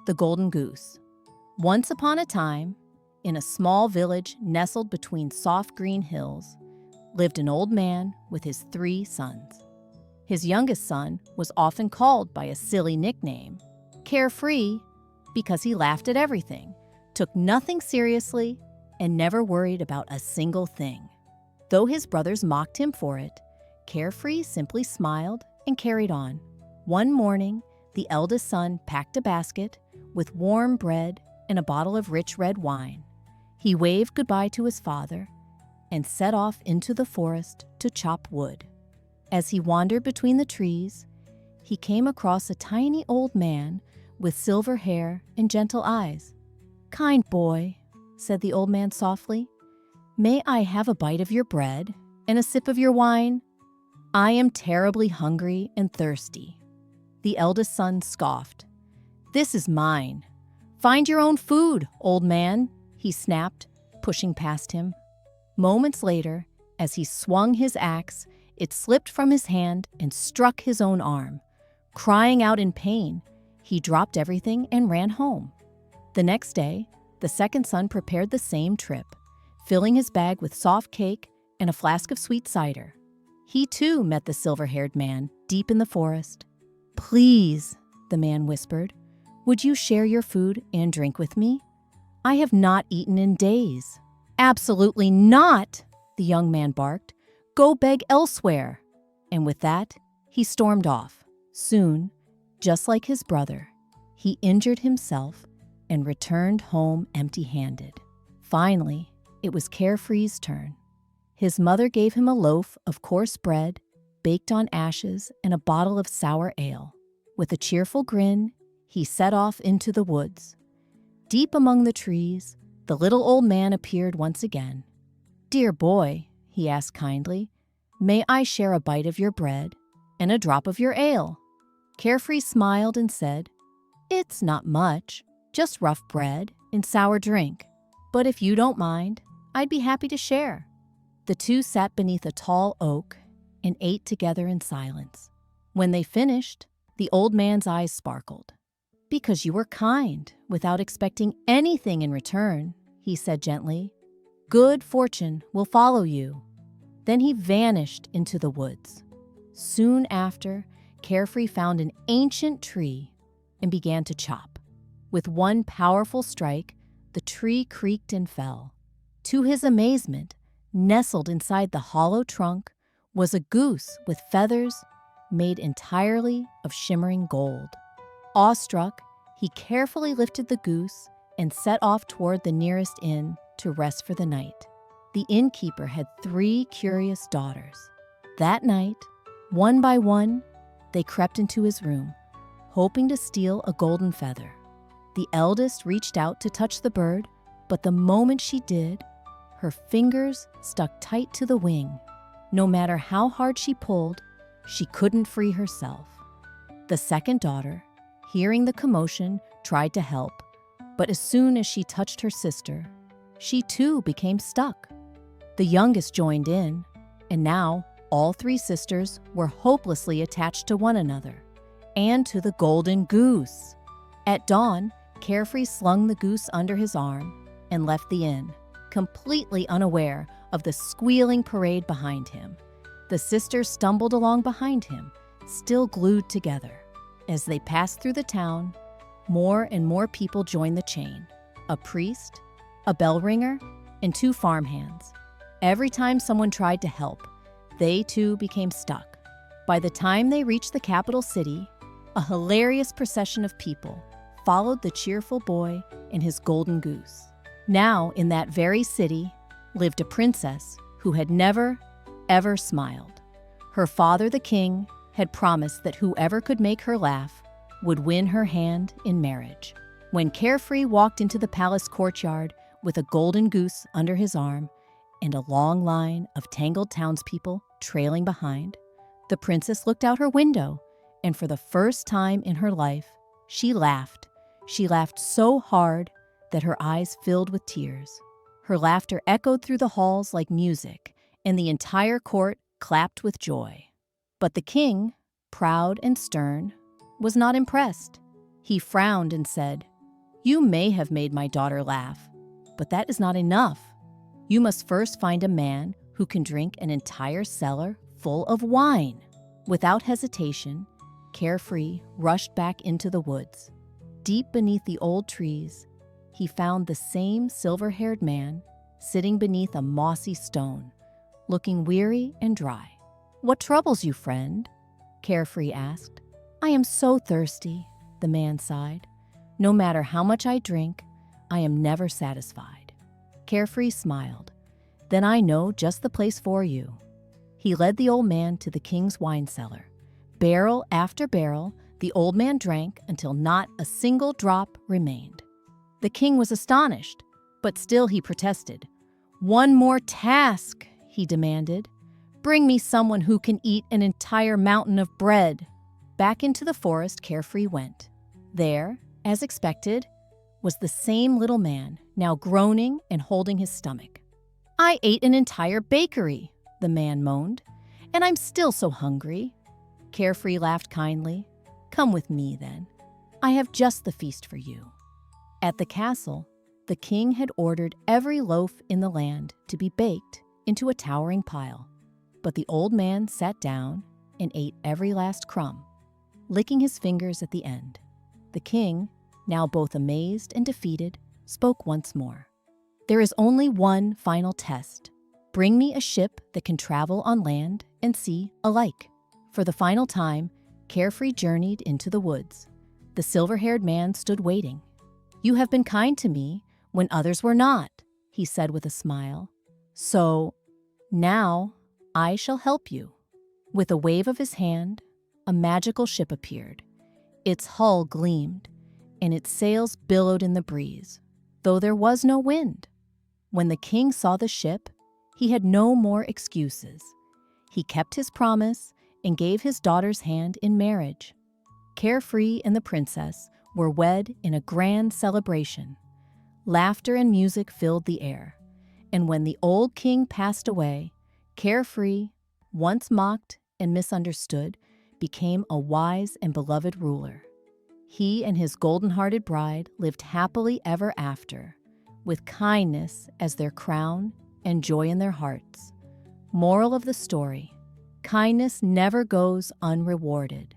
The Golden Goose. Once upon a time, in a small village nestled between soft green hills, lived an old man with his 3 sons. His youngest son was often called by a silly nickname, Carefree, because he laughed at everything, took nothing seriously, and never worried about a single thing. Though his brothers mocked him for it, Carefree simply smiled and carried on. One morning, the eldest son packed a basket with warm bread and a bottle of rich red wine. He waved goodbye to his father and set off into the forest to chop wood. As he wandered between the trees, he came across a tiny old man with silver hair and gentle eyes. "Kind boy," said the old man softly, "may I have a bite of your bread and a sip of your wine? I am terribly hungry and thirsty." The eldest son scoffed. "This is mine. Find your own food, old man," he snapped, pushing past him. Moments later, as he swung his axe, it slipped from his hand and struck his own arm. Crying out in pain, he dropped everything and ran home. The next day, the second son prepared the same trip, filling his bag with soft cake and a flask of sweet cider. He too met the silver-haired man deep in the forest. "Please," the man whispered, "would you share your food and drink with me? I have not eaten in days." "Absolutely not," the young man barked. "Go beg elsewhere." And with that, he stormed off. Soon, just like his brother, he injured himself and returned home empty-handed. Finally, it was Carefree's turn. His mother gave him a loaf of coarse bread, baked on ashes, and a bottle of sour ale. With a cheerful grin, he set off into the woods. Deep among the trees, the little old man appeared once again. "Dear boy," he asked kindly, "may I share a bite of your bread and a drop of your ale?" Carefree smiled and said, "It's not much, just rough bread and sour drink. But if you don't mind, I'd be happy to share." The two sat beneath a tall oak and ate together in silence. When they finished, the old man's eyes sparkled. "Because you were kind, without expecting anything in return," he said gently. "Good fortune will follow you." Then he vanished into the woods. Soon after, Carefree found an ancient tree and began to chop. With one powerful strike, the tree creaked and fell. To his amazement, nestled inside the hollow trunk was a goose with feathers made entirely of shimmering gold. Awestruck, he carefully lifted the goose and set off toward the nearest inn to rest for the night. The innkeeper had 3 curious daughters. That night, one by one, they crept into his room, hoping to steal a golden feather. The eldest reached out to touch the bird, but the moment she did, her fingers stuck tight to the wing. No matter how hard she pulled, she couldn't free herself. The second daughter, hearing the commotion, tried to help, but as soon as she touched her sister, she too became stuck. The youngest joined in, and now all 3 sisters were hopelessly attached to one another and to the Golden Goose. At dawn, Carefree slung the goose under his arm and left the inn, completely unaware of the squealing parade behind him. The sisters stumbled along behind him, still glued together. As they passed through the town, more and more people joined the chain. A priest, a bell ringer, and 2 farmhands. Every time someone tried to help, they too became stuck. By the time they reached the capital city, a hilarious procession of people followed the cheerful boy and his golden goose. Now, in that very city, lived a princess who had never, ever smiled. Her father, the king, had promised that whoever could make her laugh would win her hand in marriage. When Carefree walked into the palace courtyard with a golden goose under his arm and a long line of tangled townspeople trailing behind, the princess looked out her window, and for the first time in her life, she laughed. She laughed so hard that her eyes filled with tears. Her laughter echoed through the halls like music, and the entire court clapped with joy. But the king, proud and stern, was not impressed. He frowned and said, You may have made my daughter laugh, but that is not enough. You must first find a man who can drink an entire cellar full of wine." Without hesitation, Carefree rushed back into the woods. Deep beneath the old trees, he found the same silver-haired man sitting beneath a mossy stone, looking weary and dry. "What troubles you, friend?" Carefree asked. "I am so thirsty," the man sighed. "No matter how much I drink, I am never satisfied." Carefree smiled. "Then I know just the place for you." He led the old man to the king's wine cellar. Barrel after barrel, the old man drank until not a single drop remained. The king was astonished, but still he protested. "One more task," he demanded. "Bring me someone who can eat an entire mountain of bread." Back into the forest Carefree went. There, as expected, was the same little man, now groaning and holding his stomach. "I ate an entire bakery," the man moaned, "and I'm still so hungry." Carefree laughed kindly. "Come with me, then. I have just the feast for you." At the castle, the king had ordered every loaf in the land to be baked into a towering pile. But the old man sat down and ate every last crumb, licking his fingers at the end. The king, now both amazed and defeated, spoke once more. "There is only one final test. Bring me a ship that can travel on land and sea alike." For the final time, Carefree journeyed into the woods. The silver-haired man stood waiting. "You have been kind to me when others were not," he said with a smile. "So now I shall help you." With a wave of his hand, a magical ship appeared. Its hull gleamed, and its sails billowed in the breeze, though there was no wind. When the king saw the ship, he had no more excuses. He kept his promise and gave his daughter's hand in marriage. Carefree and the princess were wed in a grand celebration. Laughter and music filled the air, and when the old king passed away, Carefree, once mocked and misunderstood, became a wise and beloved ruler. He and his golden-hearted bride lived happily ever after, with kindness as their crown and joy in their hearts. Moral of the story: kindness never goes unrewarded.